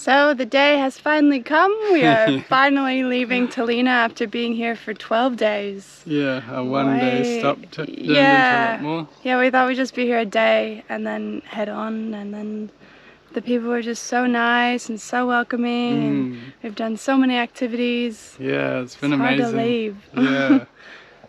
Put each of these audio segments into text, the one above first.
So the day has finally come. We are finally leaving Talina after being here for 12 days. Yeah, a one-day stop turned into a lot more. Yeah, we thought we'd just be here a day and then head on, and then the people were just so nice and so welcoming, and we've done so many activities. Yeah, it's been amazing. Hard to leave. Yeah,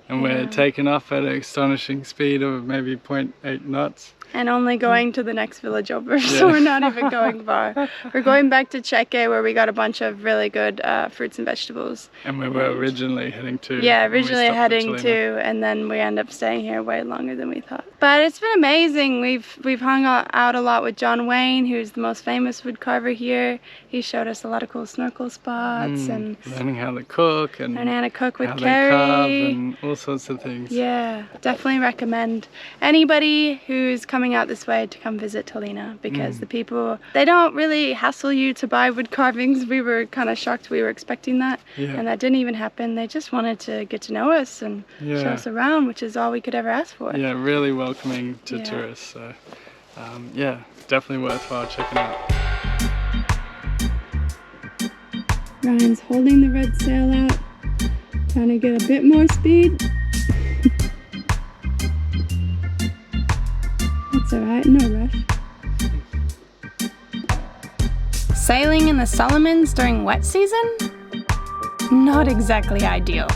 and we're taking off at an astonishing speed of maybe 0.8 knots. And only going to the next village over, so we're not even going far. We're going back to Cheke, where we got a bunch of really good fruits and vegetables. And we were originally heading to. Yeah, originally heading to, and then we end up staying here way longer than we thought. But it's been amazing. We've hung out a lot with John Wayne, who's the most famous wood carver here. He showed us a lot of cool snorkel spots and learning how to cook and learning how to cook with how Carrie. they carve and all sorts of things. Yeah, definitely recommend anybody who's coming out this way to come visit Talina, because the people, they don't really hassle you to buy wood carvings. We were kind of shocked. We were expecting that, and that didn't even happen. They just wanted to get to know us and show us around, which is all we could ever ask for. Yeah, really welcoming to tourists. So yeah, definitely worthwhile checking out. Ryan's holding the red sail out, trying to get a bit more speed. That's alright, no rush. Sailing in the Solomons during wet season? Not exactly ideal.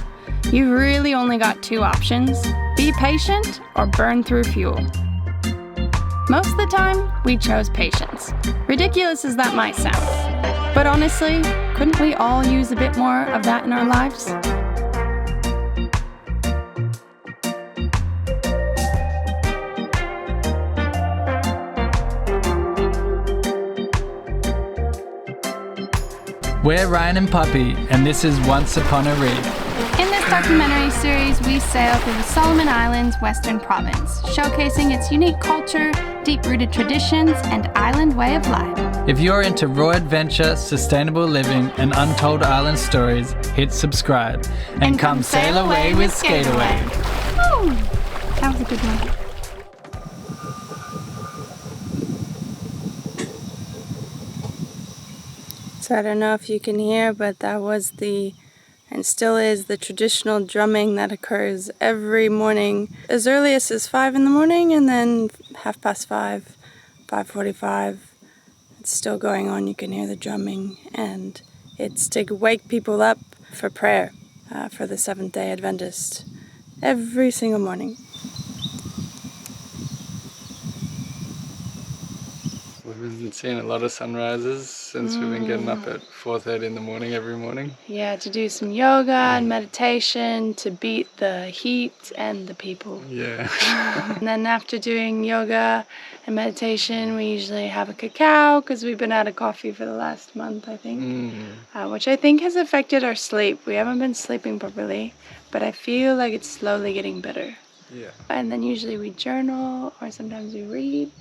You've really only got two options: be patient or burn through fuel. Most of the time, we chose patience. Ridiculous as that might sound. But honestly, couldn't we all use a bit more of that in our lives? We're Ryan and Puppy, and this is Once Upon a Reef. In this documentary series, we sail through the Solomon Islands Western Province, showcasing its unique culture, deep-rooted traditions, and island way of life. If you're into raw adventure, sustainable living, and untold island stories, hit subscribe and come sail away with Skateaway. Woo! That was a good one. So I don't know if you can hear, but that was and still is the traditional drumming that occurs every morning, as early as 5 in the morning, and then 5:30, 5:45. It's still going on. You can hear the drumming, and it's to wake people up for prayer for the Seventh-day Adventist every single morning. We've been seeing a lot of sunrises since we've been getting up at 4:30 in the morning every morning. Yeah, to do some yoga and meditation to beat the heat and the people. Yeah. And then after doing yoga and meditation, we usually have a cacao, because we've been out of coffee for the last month, I think, which I think has affected our sleep. We haven't been sleeping properly, but I feel like it's slowly getting better. Yeah. And then usually we journal, or sometimes we read.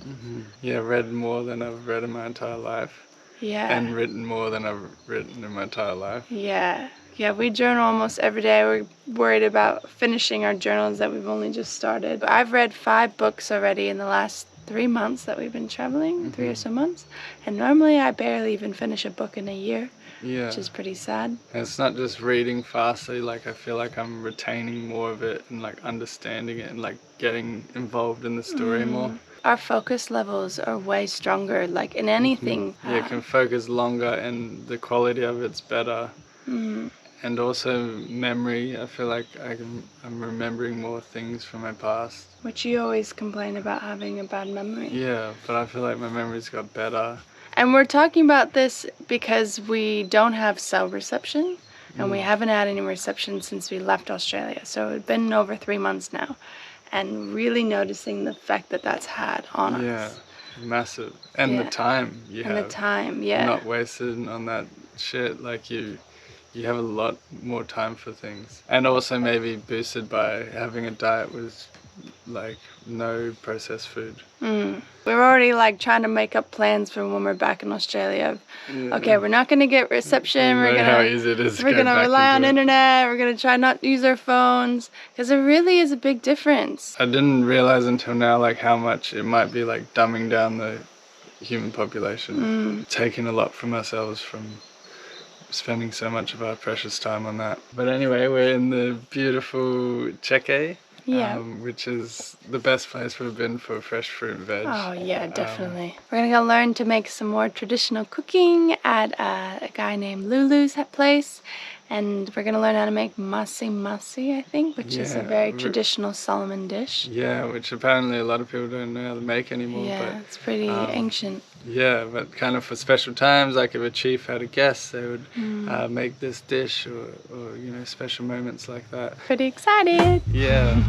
Yeah, read more than I've read in my entire life. Yeah. And written more than I've written in my entire life. Yeah. Yeah, we journal almost every day. We're worried about finishing our journals that we've only just started. I've read 5 books already in the last 3 months that we've been traveling, 3 or so months. And normally I barely even finish a book in a year. Yeah. Which is pretty sad. And it's not just reading fastly, like I feel like I'm retaining more of it and like understanding it and like getting involved in the story more. Our focus levels are way stronger, like in anything. Yeah, you can focus longer and the quality of it's better. And also memory, I feel like I'm remembering more things from my past. Which you always complain about having a bad memory. Yeah, but I feel like my memory's got better. And we're talking about this because we don't have cell reception, and we haven't had any reception since we left Australia. So it's been over 3 months now, and really noticing the effect that that's had on us. Yeah, massive. And the time you have. And the time, not wasted on that shit. Like you have a lot more time for things. And also maybe boosted by having a diet with like no processed food. We're already like trying to make up plans for when we're back in Australia. Okay, we're not gonna get reception. We're gonna rely on internet. We're gonna try not to use our phones, because it really is a big difference. I didn't realize until now like how much it might be like dumbing down the human population, taking a lot from ourselves from spending so much of our precious time on that. But anyway, we're in the beautiful Cheke, which is the best place we've been for fresh fruit and veg. Oh yeah, definitely. We're gonna go learn to make some more traditional cooking at a guy named LuLu's place. And we're going to learn how to make Masi, I think, which is a very traditional Solomon dish. Yeah, which apparently a lot of people don't know how to make anymore. Yeah, but, it's pretty ancient. Yeah, but kind of for special times, like if a chief had a guest, they would make this dish or, you know, special moments like that. Pretty excited. Yeah.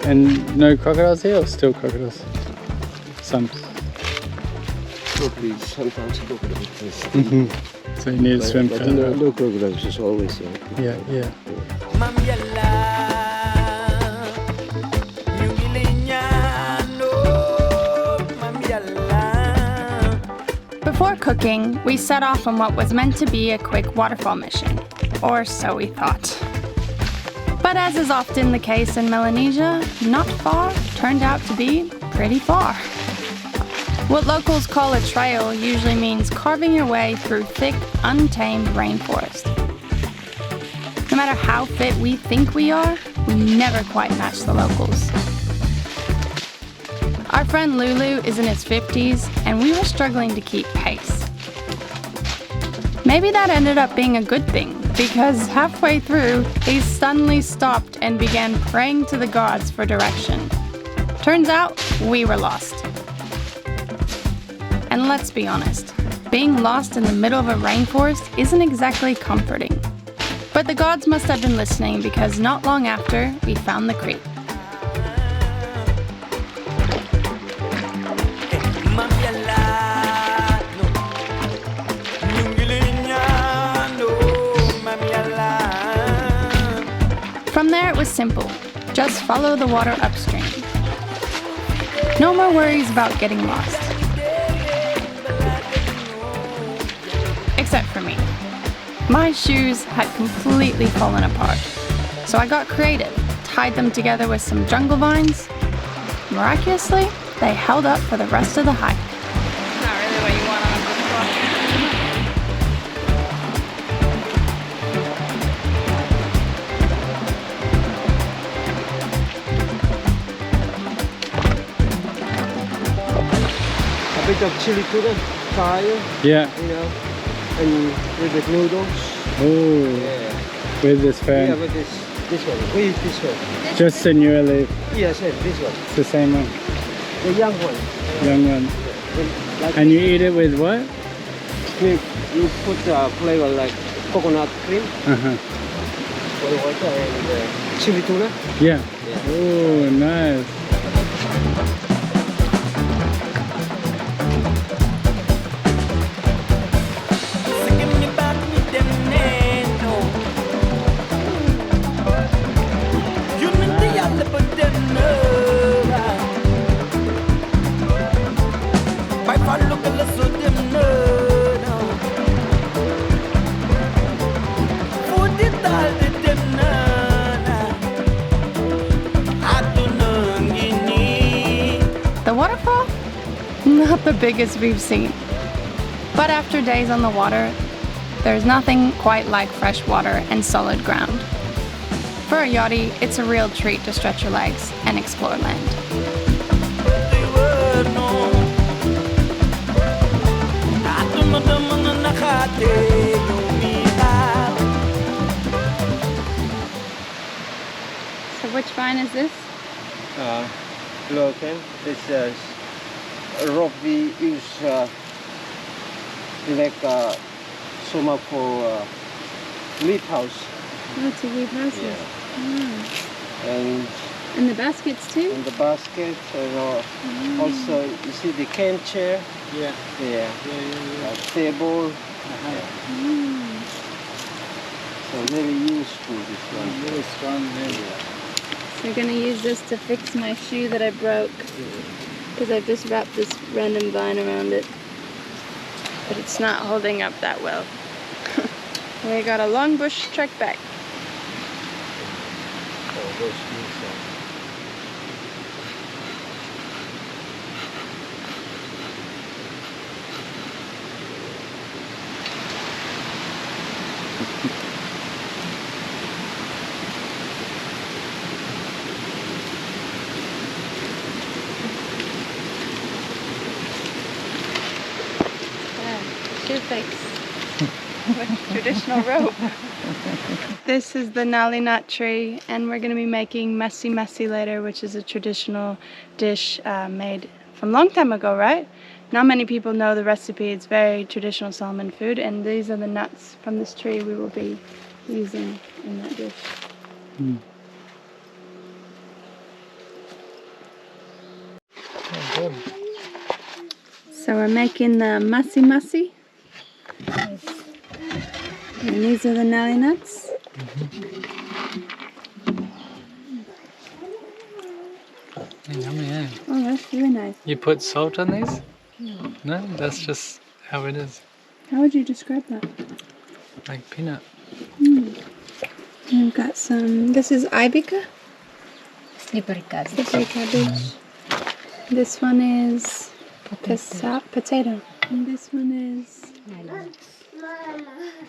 And no crocodiles here, or still crocodiles? Some. Sometimes crocodiles. So you need to swim further. No crocodiles is always yeah. Before cooking, we set off on what was meant to be a quick waterfall mission, or so we thought. But as is often the case in Melanesia, not far turned out to be pretty far. What locals call a trail usually means carving your way through thick, untamed rainforest. No matter how fit we think we are, we never quite match the locals. Our friend LuLu is in his 50s, and we were struggling to keep pace. Maybe that ended up being a good thing, because halfway through, he suddenly stopped and began praying to the gods for direction. Turns out, we were lost. And let's be honest, being lost in the middle of a rainforest isn't exactly comforting. But the gods must have been listening, because not long after, we found the creek. From there it was simple, just follow the water upstream. No more worries about getting lost. Except for me. My shoes had completely fallen apart, so I got creative, tied them together with some jungle vines. Miraculously, they held up for the rest of the hike. Not really what you want on a a bit of chili tuna, fire, Yeah. you know, and with the noodles. Oh. Yeah. With this fan. Yeah, with this one. With this one. Just a newer leaf. Yes, this one. It's the same one. The young one. Young one. Like And you eat it with what? you put flavor like coconut cream, Uh-huh. water, and chili tuna. Yeah. Yeah. Oh, nice. The waterfall? Not the biggest we've seen. But after days on the water, there's nothing quite like fresh water and solid ground. For a yachty, it's a real treat to stretch your legs and explore land. So which vine is this? Local. This rope we use like some for leaf house. Oh, to weave houses. Yeah. And the baskets too? And the basket, and also you see the cane chair. Yeah. Yeah. Table. Uh-huh. So very useful this one. Really strong. Yeah. We're gonna use this to fix my shoe that I broke because I've just wrapped this random vine around it, but it's not holding up that well. We got a long bush trek back. Shoe fix with traditional rope. This is the nali nut tree, and we're going to be making Masi later, which is a traditional dish made from a long time ago, right? Not many people know the recipe. It's very traditional Solomon food, and these are the nuts from this tree we will be using in that dish. Oh, So we're making the Masi. And these are the nali nuts. yummy, eh? Oh, that's really nice. You put salt on these? No, that's just how it is. How would you describe that? Like peanut. We've got some, this is Ibica. Slippery cabbage. Slippery cabbage. This one is potato. And this one is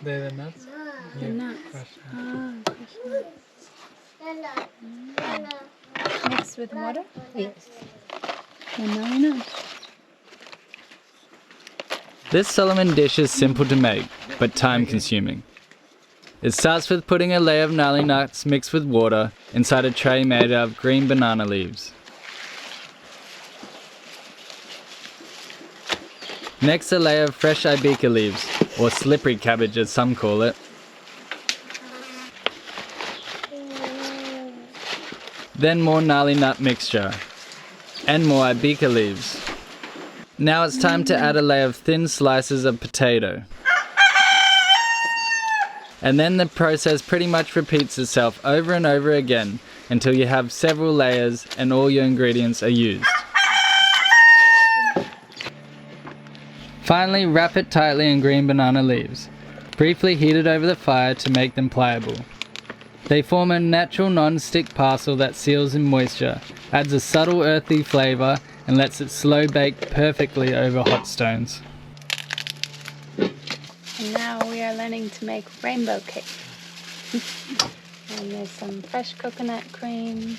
They're the nuts? the nuts. Crushed up. Ah, crushed nuts. Mixed with water? Yes. And nali nuts. This Solomon dish is simple to make, but time consuming. It starts with putting a layer of nali nuts mixed with water inside a tray made out of green banana leaves. Next, a layer of fresh Ibica leaves, or slippery cabbage as some call it. Then more nali nut mixture, and more Ibica leaves. Now it's time to add a layer of thin slices of potato. And then the process pretty much repeats itself over and over again until you have several layers and all your ingredients are used. Finally, wrap it tightly in green banana leaves. Briefly heat it over the fire to make them pliable. They form a natural non-stick parcel that seals in moisture, adds a subtle earthy flavour, and lets it slow bake perfectly over hot stones. And now we are learning to make rainbow cake. And there's some fresh coconut cream.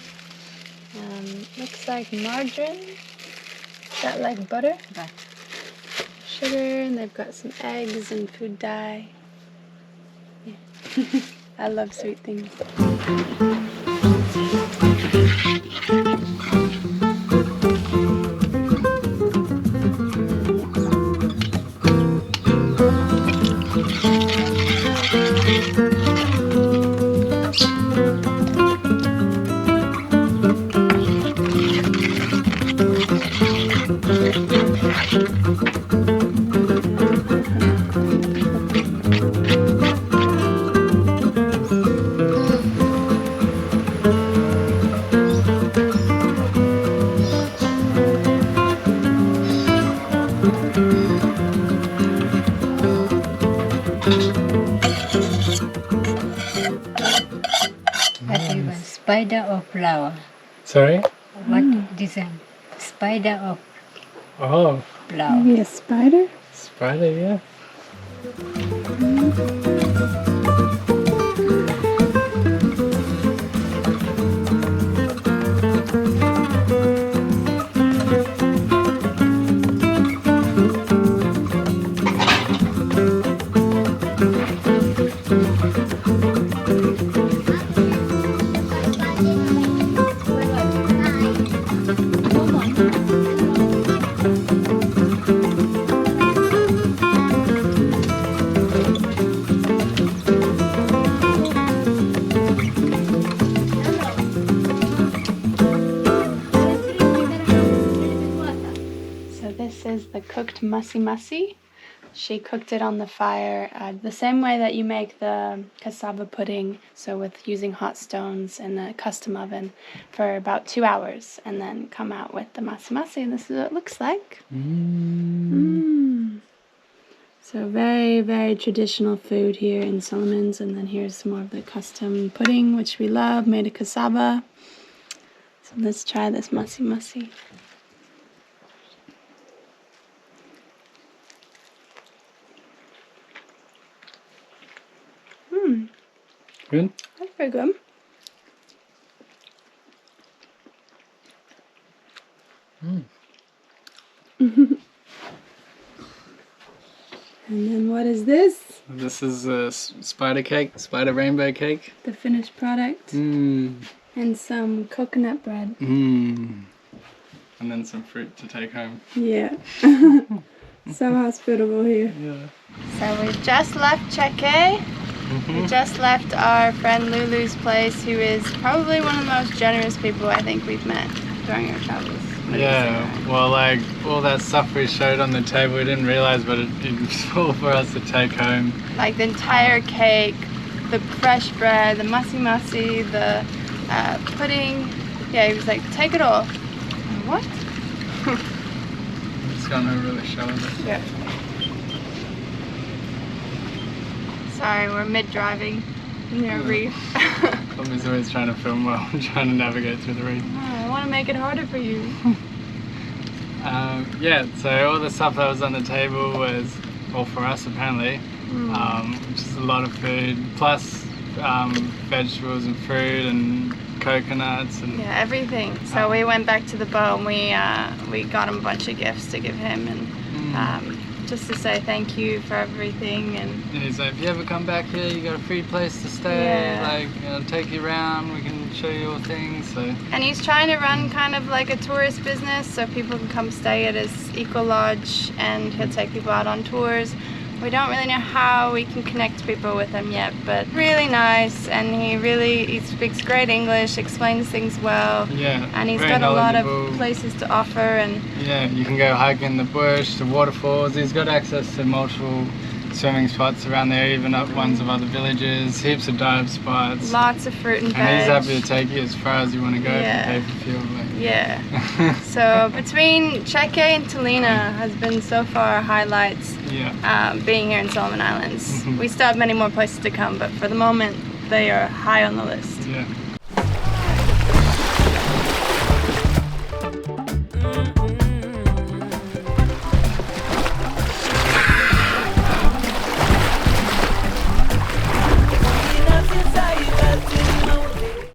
Looks like margarine. Is that like butter? But Sugar, and they've got some eggs and food dye. Yeah. I love sweet things. that is spider or flower. Sorry? What design? Spider or Oh, flower. Maybe a spider? spider, yeah. So this is the cooked Masi. She cooked it on the fire the same way that you make the cassava pudding, so with using hot stones in a custom oven for about 2 hours, and then come out with the masi, and this is what it looks like. So very, very traditional food here in Solomon's, and then here's some more of the custom pudding, which we love, made of cassava. So let's try this masi. Good? That's very good. And then what is this? This is a spider rainbow cake. The finished product. And some coconut bread. And then some fruit to take home. Yeah. So hospitable here. Yeah. So we've just left Cheke. We just left our friend LuLu's place, who is probably one of the most generous people I think we've met during our travels. Yeah, well, like all that stuff we showed on the table, we didn't realize, but it was all for us to take home. Like the entire cake, the fresh bread, the masi, the pudding. Yeah, he was like, take it all. What? It's gonna really show it. Yeah. Sorry, we're mid-driving near a reef. Tommy's always trying to film while I'm trying to navigate through the reef. I want to make it harder for you. Yeah, so all the stuff that was on the table was all for us apparently, which is a lot of food, plus vegetables and fruit and coconuts and yeah, everything. So we went back to the boat and we got him a bunch of gifts to give him, and just to say thank you for everything. And he's like, if you ever come back here, you got a free place to stay. Yeah. Like, you know, take you around. We can show you all things. So. And he's trying to run kind of like a tourist business, so people can come stay at his eco lodge, and he'll take people out on tours. We don't really know how we can connect people with him yet, but really nice, and he speaks great English, explains things well. Yeah, and he's very got a lot of knowledgeable. places to offer. And yeah, you can go hiking in the bush, to waterfalls. He's got access to multiple swimming spots around there, even up ones of other villages, heaps of dive spots. Lots of fruit and veg. And he's happy to take you as far as you want to go Yeah. if you pay for fuel. Like. Yeah. So between Cheke and Talina has been so far highlights. Yeah. Being here in Solomon Islands. We still have many more places to come, but for the moment they are high on the list. Yeah.